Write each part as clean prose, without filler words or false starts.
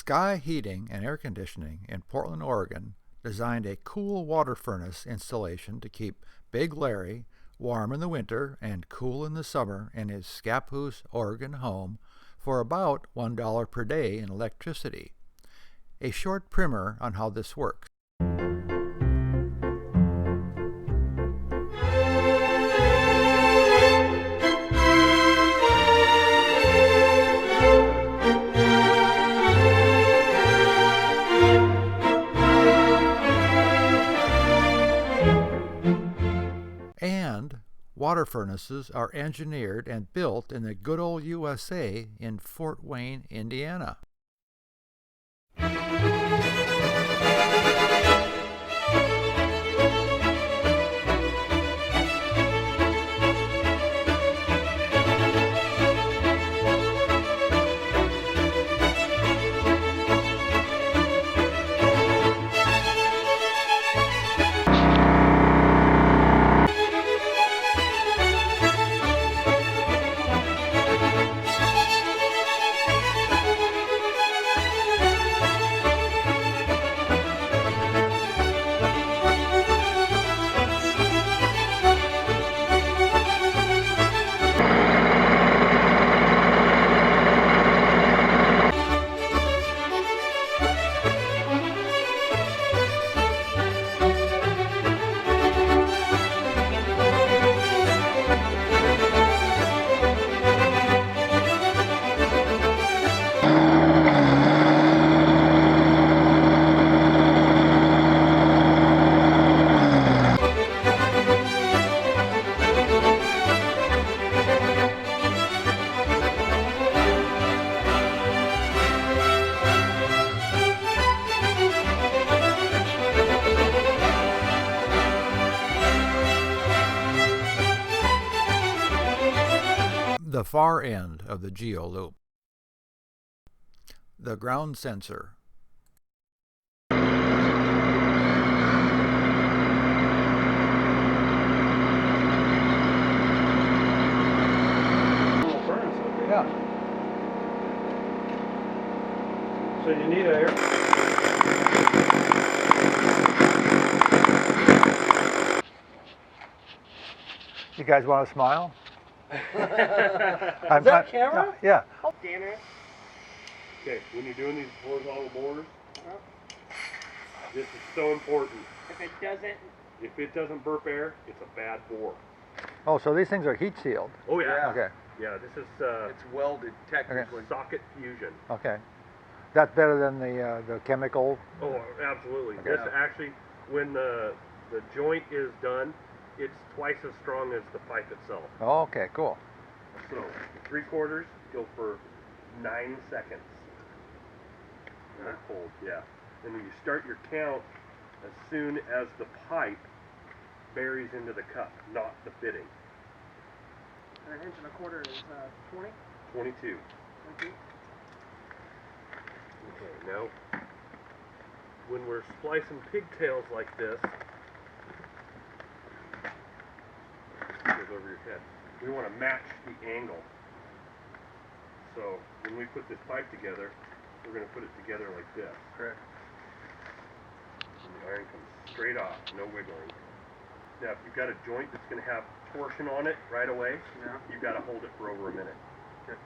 Sky Heating and Air Conditioning in Portland, Oregon designed a cool water furnace installation to keep Big Larry warm in the winter and cool in the summer in his Scappoose, Oregon home for about $1 per day in electricity. A short primer on how this works. And water furnaces are engineered and built in the good old USA in Fort Wayne, Indiana. The far end of the GeoLoop. The ground sensor. Yeah. So you need air. You guys want to smile? Is that camera? Yeah. Oh, damn it. Okay, when you're doing these horizontal bores, this is so important. If it doesn't burp air, it's a bad bore. Oh, so these things are heat sealed. Oh yeah. Okay. Yeah, this is It's welded technically. socket fusion. Okay. That's better than the chemical. Oh, absolutely. Okay. This actually, when the joint is done, it's twice as strong as the pipe itself. Oh, okay, cool. So 3/4 go for 9 seconds. Not cold, yeah. And then you start your count as soon as the pipe buries into the cup, not the fitting. And 1.25 inches is 20? 22. 22? Okay, now when we're splicing pigtails like this, goes over your head. We want to match the angle. So when we put this pipe together, we're going to put it together like this. Correct. And the iron comes straight off, no wiggling. Now if you've got a joint that's going to have torsion on it right away, you've got to hold it for over a minute. Okay.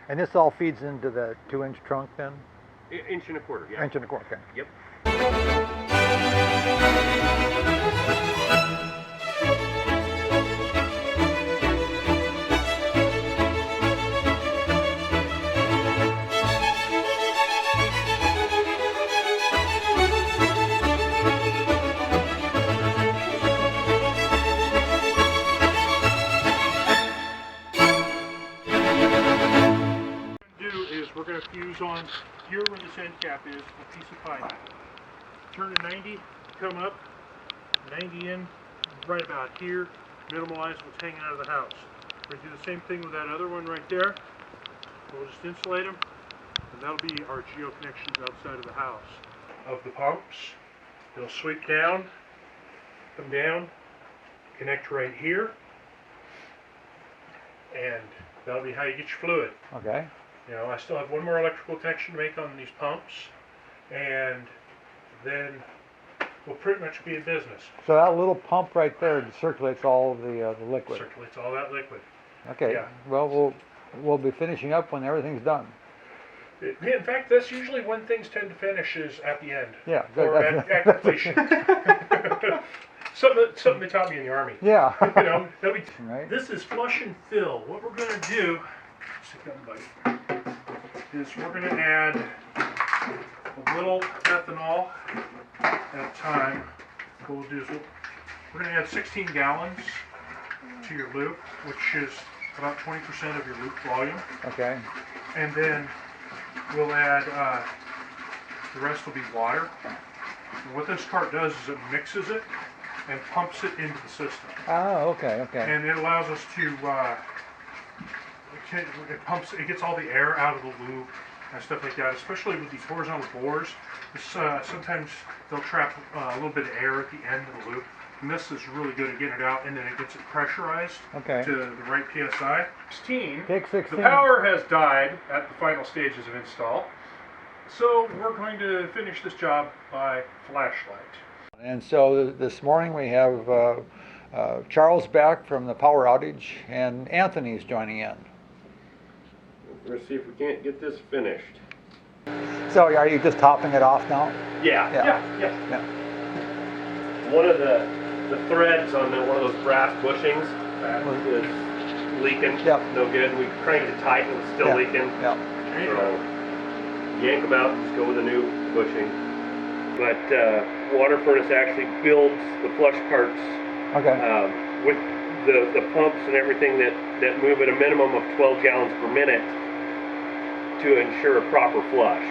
And this all feeds into the 2-inch trunk then? 1.25 inches, yeah. 1.25 inches, okay. Yep. We're going to fuse on here where this end cap is, a piece of pipe. Turn to 90, come up, 90 in, right about here, minimize what's hanging out of the house. We're going to do the same thing with that other one right there. We'll just insulate them, and that'll be our geo connections outside of the house. Of the pumps, it'll sweep down, come down, connect right here, and that'll be how you get your fluid. Okay. You know, I still have one more electrical connection to make on these pumps, and then we'll pretty much be in business. So that little pump right there circulates all of the liquid. Circulates all that liquid. Okay. Yeah. Well, we'll be finishing up when everything's done. In fact, that's usually when things tend to finish is at the end. Yeah. Good. Or at completion. something they taught me in the Army. Yeah. You know, Right. this is flush and fill. What we're going to do, stick that in the bucket, is we're going to add a little ethanol at a time. What we'll do is we're going to add 16 gallons to your loop, which is about 20% of your loop volume. Okay. And then we'll add, the rest will be water. And what this cart does is it mixes it and pumps it into the system. Oh, okay, okay. And it allows us to, it gets all the air out of the loop and stuff like that, especially with these horizontal bores. Sometimes they'll trap a little bit of air at the end of the loop. And this is really good at getting it out, and then it gets it pressurized Okay. to the right PSI. 16. Take 16. The power has died at the final stages of install, so we're going to finish this job by flashlight. And so this morning we have Charles back from the power outage, and Anthony's joining in. We're gonna see if we can't get this finished. So are you just topping it off now? Yeah. Yeah. One of the threads on one of those brass bushings is leaking. Yep. No good. We cranked it tight and it's still Yeah. leaking. Yeah. So yank them out and just go with a new bushing. But water furnace actually builds the flush carts Okay. with the pumps and everything that move at a minimum of 12 gallons per minute to ensure a proper flush.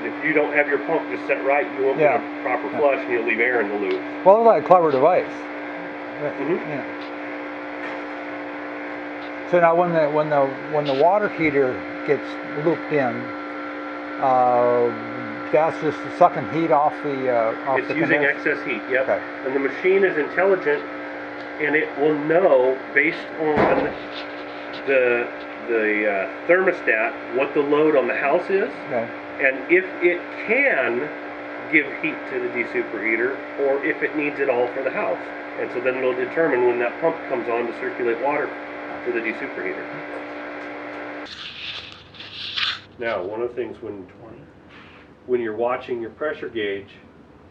If you don't have your pump just set right, you won't Yeah. get a proper flush and you'll leave air in the loop. Well, it's like a clever device. Mhm. Yeah. So now when the water heater gets looped in, that's just sucking heat off the It's using condenser? excess heat, yep. Okay. And the machine is intelligent, and it will know based on the thermostat what the load on the house is, Okay. and if it can give heat to the desuperheater, or if it needs it all for the house. And so then it'll determine when that pump comes on to circulate water for the desuperheater. Now, one of the things when you're watching your pressure gauge,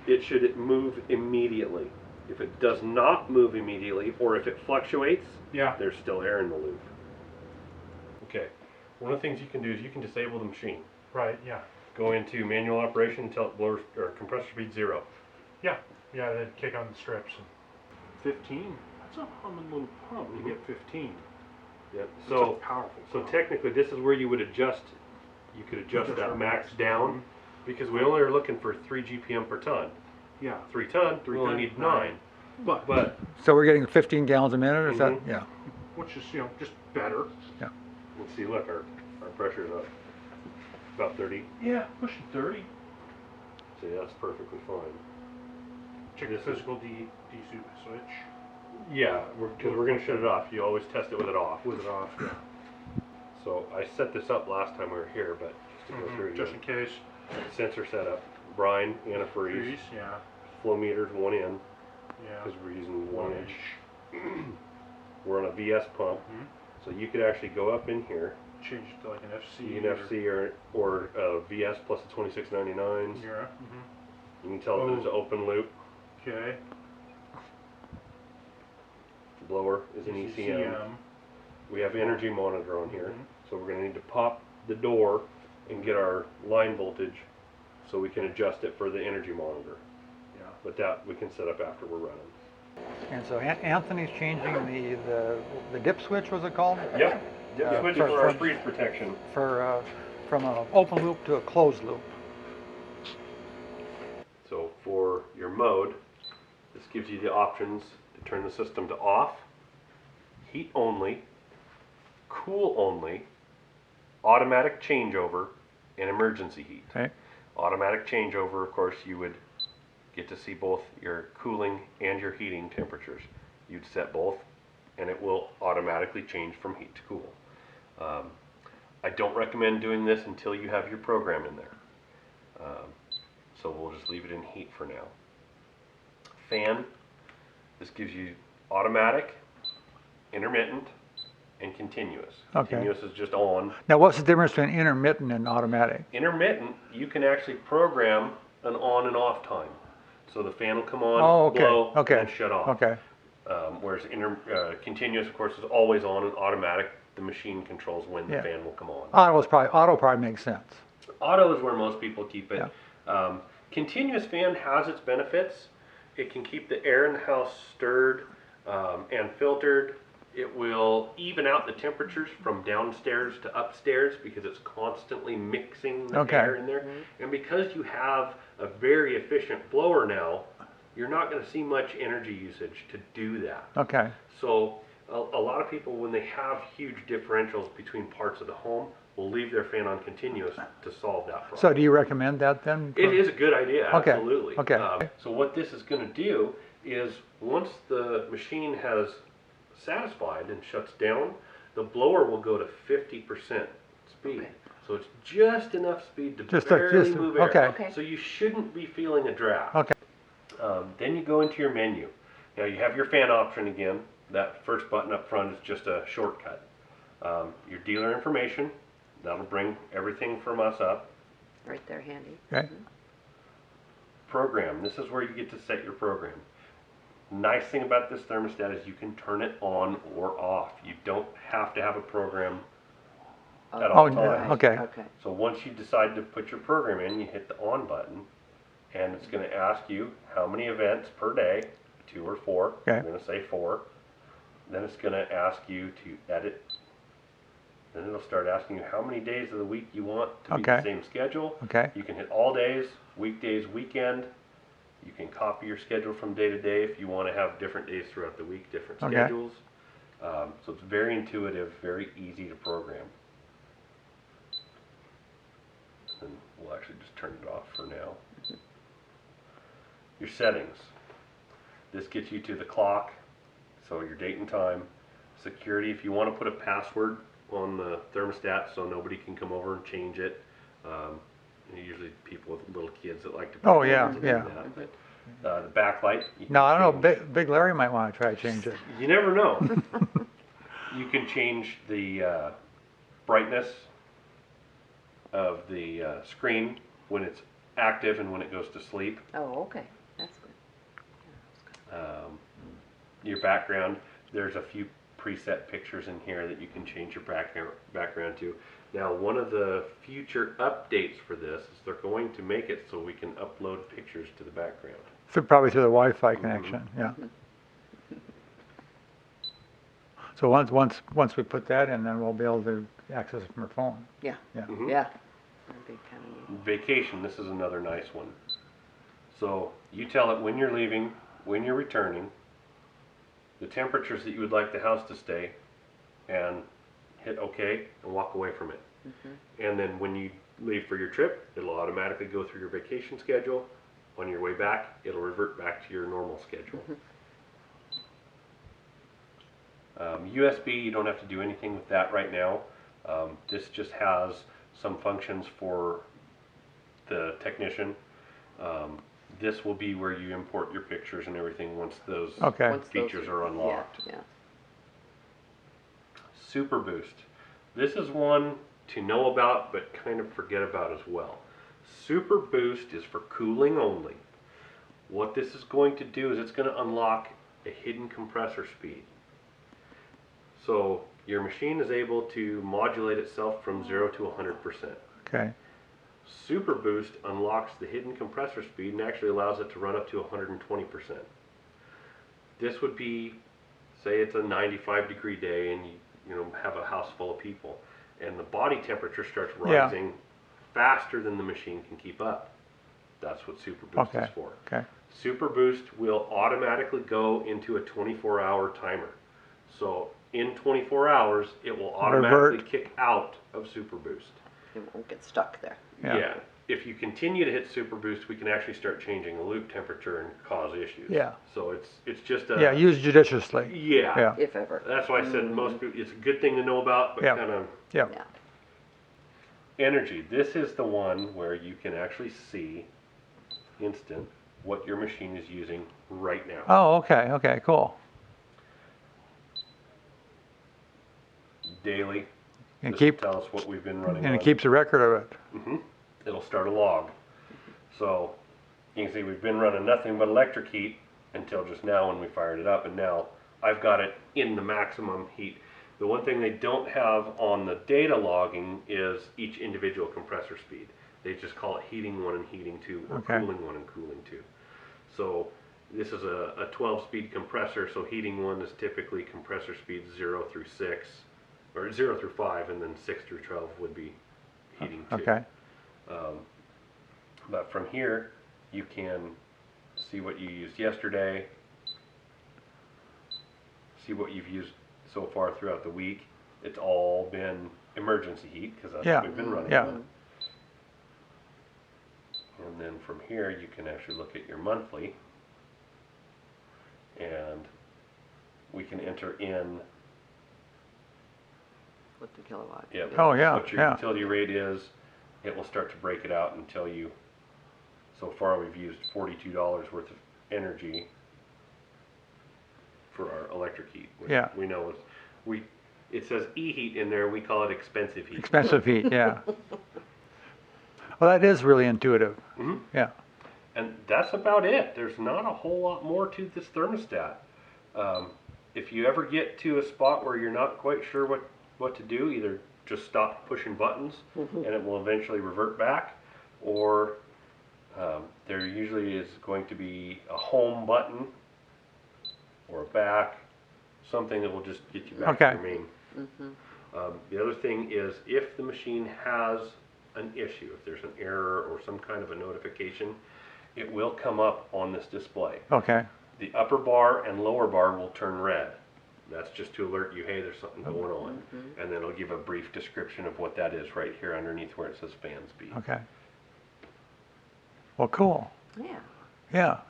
it should move immediately. If it does not move immediately, or if it fluctuates, Yeah. there's still air in the loop. Okay, one of the things you can do is you can disable the machine. Right, yeah. Go into manual operation until it blows or compressor speed 0. Yeah, then kick on the strips. And 15? That's a humming little pump to get 15. Yep. That's So a powerful pump. technically, this is where you would adjust. You could adjust that max down, because we only are looking for 3 GPM per ton. Yeah. 3 ton, we 3 only ton, need 9. 9. But So we're getting 15 gallons a minute, or is that? Mhm. Yeah. Which is, just better. let's see, look, our pressure's up about 30. Yeah, pushing 30. See, that's perfectly fine. Check This the is- physical desup switch. Yeah, because we're going to shut it off. You always test it with it off. With it off, yeah. So I set this up last time we were here, but just to go through it Just in again. case. Sensor setup, brine, antifreeze, Freeze, yeah. flow meters 1 in, Yeah. because we're using 1 inch. inch. We're on a VS pump, Mhm. so you could actually go up in here, Change it to like an FC. ENFC or VS plus the 2699s. Yeah. You can tell that there's an open loop. Okay. Blower is an ECM. We have energy monitor on here, so we're going to need to pop the door and get our line voltage so we can adjust it for the energy monitor. Yeah. But that we can set up after we're running. And so Anthony's changing the dip switch, was it called? Yep. Switch for- for our for- freeze protection. For from an open loop to a closed loop. So for your mode, this gives you the options to turn the system to off, heat only, cool only, automatic changeover, and emergency heat. Okay. Automatic changeover, of course, you would get to see both your cooling and your heating temperatures. You'd set both, and it will automatically change from heat to cool. I don't recommend doing this until you have your program in there. So we'll just leave it in heat for now. Fan, this gives you automatic, intermittent, and continuous. Okay. Continuous is just on. Now, what's the difference between intermittent and automatic? Intermittent, you can actually program an on and off time. So the fan will come on, Oh, okay, blow, okay, and then shut off. okay, Whereas continuous, of course, is always on and automatic. The machine controls when the Yeah. fan will come on. auto probably makes sense. Auto is where most people keep it. Continuous fan has its benefits. It can keep the air in the house stirred and filtered. It will even out the temperatures from downstairs to upstairs because it's constantly mixing the Okay. air in there. And because you have a very efficient blower now, you're not going to see much energy usage to do that. Okay, So a lot of people, when they have huge differentials between parts of the home, will leave their fan on continuous to solve that problem. so do you recommend that then? It is a good idea, Okay, absolutely. okay. So what this is going to do is once the machine has satisfied and shuts down, the blower will go to 50% speed. Okay. So it's just enough speed to Just barely move air. okay. Okay. So you shouldn't be feeling a draft. Okay. Then you go into your menu. Now you have your fan option again. That first button up front is just a shortcut. Your dealer information, that'll bring everything from us up. Right there, handy. Okay, Program, this is where you get to set your program. Nice thing about this thermostat is you can turn it on or off. You don't have to have a program at all Oh, times. okay. Okay. So once you decide to put your program in, you hit the on button, and it's going to ask you how many events per day, 2 or 4. Okay. I'm going to say 4. Then it's going to ask you to edit. Then it'll start asking you how many days of the week you want to be the Okay. same schedule. okay, You can hit all days, weekdays, weekend. You can copy your schedule from day to day if you want to have different days throughout the week, different Okay. schedules. So it's very intuitive, very easy to program. And we'll actually just turn it off for now. Your settings. This gets you to the clock, so your date and time. Security, if you want to put a password on the thermostat so nobody can come over and change it. Usually people with little kids that like to Oh, break yeah, in to do yeah. that. But the backlight. You now, I can don't know, change- Big Larry might want to try to change it. You never know. You can change the brightness of the screen when it's active and when it goes to sleep. Oh, okay. That's good. Your background, there's a few preset pictures in here that you can change your background to. Now, one of the future updates for this is they're going to make it so we can upload pictures to the background. Probably through the Wi-Fi connection, yeah. So once we put that in, then we'll be able to access it from our phone. Yeah. Yeah. Mhm. Yeah. That'd be kind of neat. Vacation, this is another nice one. So you tell it when you're leaving, when you're returning, the temperatures that you would like the house to stay, and hit OK and walk away from it. And then when you leave for your trip, it'll automatically go through your vacation schedule. On your way back, it'll revert back to your normal schedule. USB, you don't have to do anything with that right now. This just has some functions for the technician. This will be where you import your pictures and everything once those Okay. Once those features are unlocked. Yeah. Super Boost. This is one to know about but kind of forget about as well. Super Boost is for cooling only. What this is going to do is it's going to unlock a hidden compressor speed. So your machine is able to modulate itself from 0 to 100%. Okay, Super Boost unlocks the hidden compressor speed and actually allows it to run up to 120%. This would be, say it's a 95-degree day and you know have a house full of people, and the body temperature starts Yeah. rising faster than the machine can keep up. That's what Super Boost okay, is for. okay, Super Boost will automatically go into a 24-hour timer. So in 24 hours, it will automatically Revert. kick out of Super Boost. It won't get stuck there. Yeah. If you continue to hit Super Boost, we can actually start changing the loop temperature and cause issues. Yeah. So it's just a yeah, use judiciously, yeah. yeah, If ever. That's why I said most people, it's a good thing to know about, but Yeah. kind of yeah, Yeah. Energy. This is the one where you can actually see instant what your machine is using right now. Oh, okay, okay, cool. Daily. And This keep will tell us what we've been running and on. it keeps a record of it. It'll start a log. So you can see we've been running nothing but electric heat until just now when we fired it up, and now I've got it in the maximum heat. The one thing they don't have on the data logging is each individual compressor speed. They just call it heating 1 and heating 2, or Okay. cooling 1 and cooling 2. So this is a 12-speed compressor, so heating 1 is typically compressor speeds 0 through 6, or 0 through 5, and then 6 through 12 would be heating 2. Okay. But from here, you can see what you used yesterday, see what you've used so far throughout the week. It's all been emergency heat because that's Yeah. what we've been running Yeah. on. And then from here, you can actually look at your monthly, and we can enter in What the kilowatt. yeah, Oh, yeah, what your yeah. utility rate is. It will start to break it out and tell you. So far, we've used $42 worth of energy for our electric heat. Which Yeah. we know is it says e-heat in there. We call it expensive heat. Expensive heat, yeah. Well, that is really intuitive. Mhm. Yeah. And that's about it. There's not a whole lot more to this thermostat. If you ever get to a spot where you're not quite sure what to do, either just stop pushing buttons and it will eventually revert back, or there usually is going to be a home button or a back, something that will just get you back to Okay. your main. The other thing is if the machine has an issue, if there's an error or some kind of a notification, it will come up on this display. Okay. The upper bar and lower bar will turn red. That's just to alert you, hey, there's something going on. And then it'll give a brief description of what that is right here underneath where it says fan speed. Okay. Well, cool. Yeah. Yeah.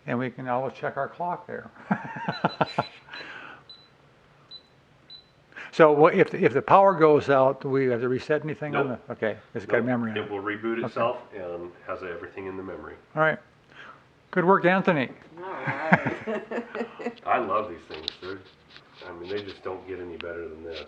And we can always check our clock there. So if the power goes out, do we have to reset anything on Nope. the? Okay, it's got a Nope, memory on it it. will reboot itself and has everything in the memory. All right. Good work, Anthony. All right. I love these things. They just don't get any better than this.